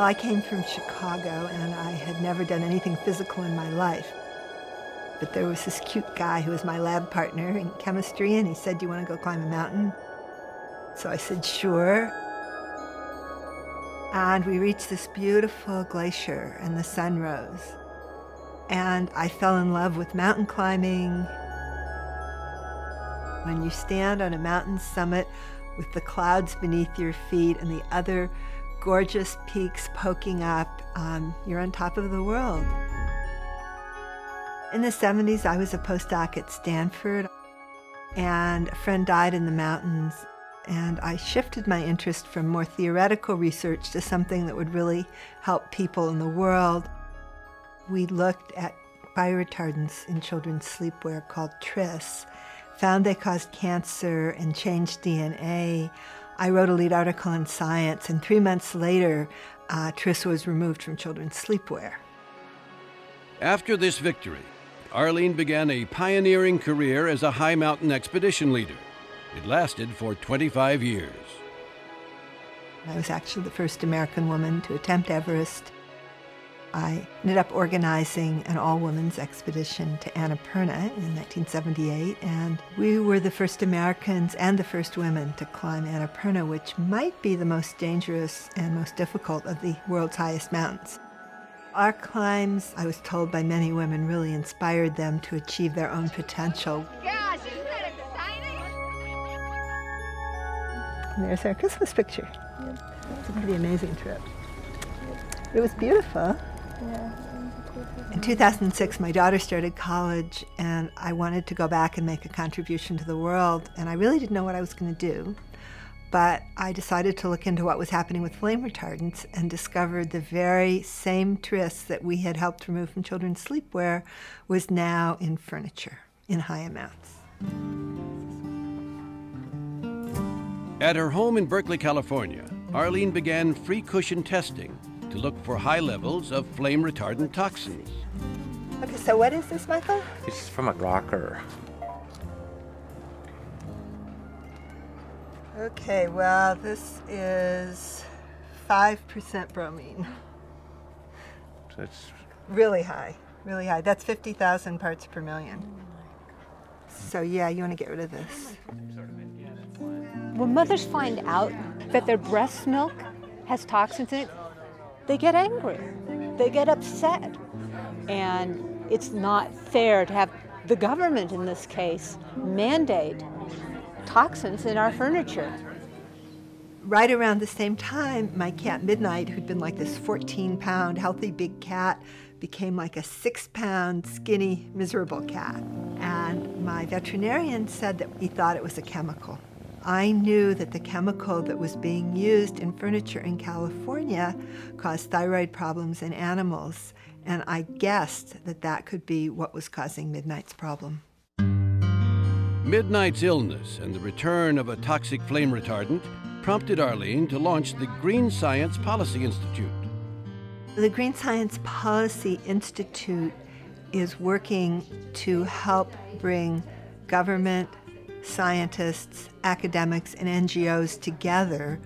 Well, I came from Chicago, and I had never done anything physical in my life. But there was this cute guy who was my lab partner in chemistry, and he said, "Do you want to go climb a mountain?" So I said, "Sure." And we reached this beautiful glacier, and the sun rose. And I fell in love with mountain climbing. When you stand on a mountain summit with the clouds beneath your feet and the other gorgeous peaks poking up, you're on top of the world. In the 70s, I was a postdoc at Stanford, and a friend died in the mountains, and I shifted my interest from more theoretical research to something that would really help people in the world. We looked at fire retardants in children's sleepwear called Tris, found they caused cancer and changed DNA. I wrote a lead article in Science, and 3 months later, Tris was removed from children's sleepwear. After this victory, Arlene began a pioneering career as a high mountain expedition leader. It lasted for 25 years. I was actually the first American woman to attempt Everest. I ended up organizing an all-women's expedition to Annapurna in 1978, and we were the first Americans and the first women to climb Annapurna, which might be the most dangerous and most difficult of the world's highest mountains. Our climbs, I was told by many women, really inspired them to achieve their own potential. Gosh, isn't that exciting? And there's our Christmas picture. It's a pretty amazing trip. It was beautiful. In 2006, my daughter started college, and I wanted to go back and make a contribution to the world, and I really didn't know what I was going to do. But I decided to look into what was happening with flame retardants and discovered the very same Tris that we had helped remove from children's sleepwear was now in furniture in high amounts. At her home in Berkeley, California, Arlene began free cushion testing to look for high levels of flame retardant toxins. Okay, so what is this, Michael? It's from a rocker. Okay, well, this is 5% bromine. So it's Really high, really high. That's 50,000 parts per million. So yeah, you want to get rid of this. When mothers find out that their breast milk has toxins in it, they get angry, they get upset. And it's not fair to have the government, in this case, mandate toxins in our furniture. Right around the same time, my cat Midnight, who'd been like this 14-pound healthy big cat, became like a 6-pound skinny miserable cat. And my veterinarian said that he thought it was a chemical. I knew that the chemical that was being used in furniture in California caused thyroid problems in animals, and I guessed that that could be what was causing Midnight's problem. Midnight's illness and the return of a toxic flame retardant prompted Arlene to launch the Green Science Policy Institute. The Green Science Policy Institute is working to help bring government, scientists, academics, and NGOs together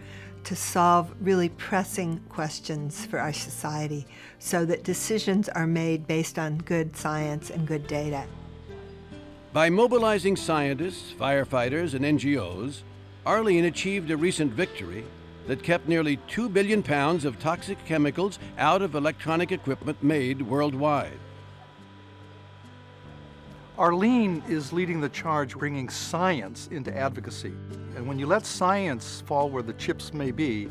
to solve really pressing questions for our society so that decisions are made based on good science and good data. By mobilizing scientists, firefighters, and NGOs, Arlene achieved a recent victory that kept nearly 2 billion pounds of toxic chemicals out of electronic equipment made worldwide. Arlene is leading the charge bringing science into advocacy. And when you let science fall where the chips may be,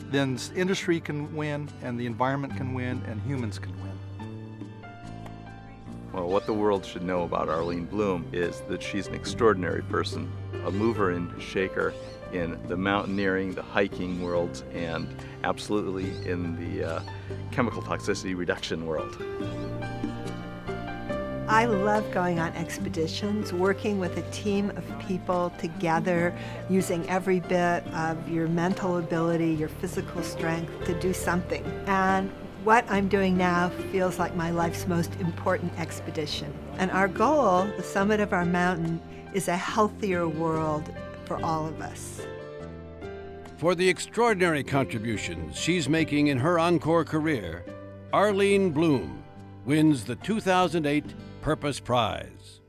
then industry can win, and the environment can win, and humans can win. Well, what the world should know about Arlene Blum is that she's an extraordinary person, a mover and shaker in the mountaineering, the hiking world, and absolutely in the chemical toxicity reduction world. I love going on expeditions, working with a team of people together, using every bit of your mental ability, your physical strength to do something. And what I'm doing now feels like my life's most important expedition. And our goal, the summit of our mountain, is a healthier world for all of us. For the extraordinary contributions she's making in her encore career, Arlene Blum wins the 2008 Purpose Prize.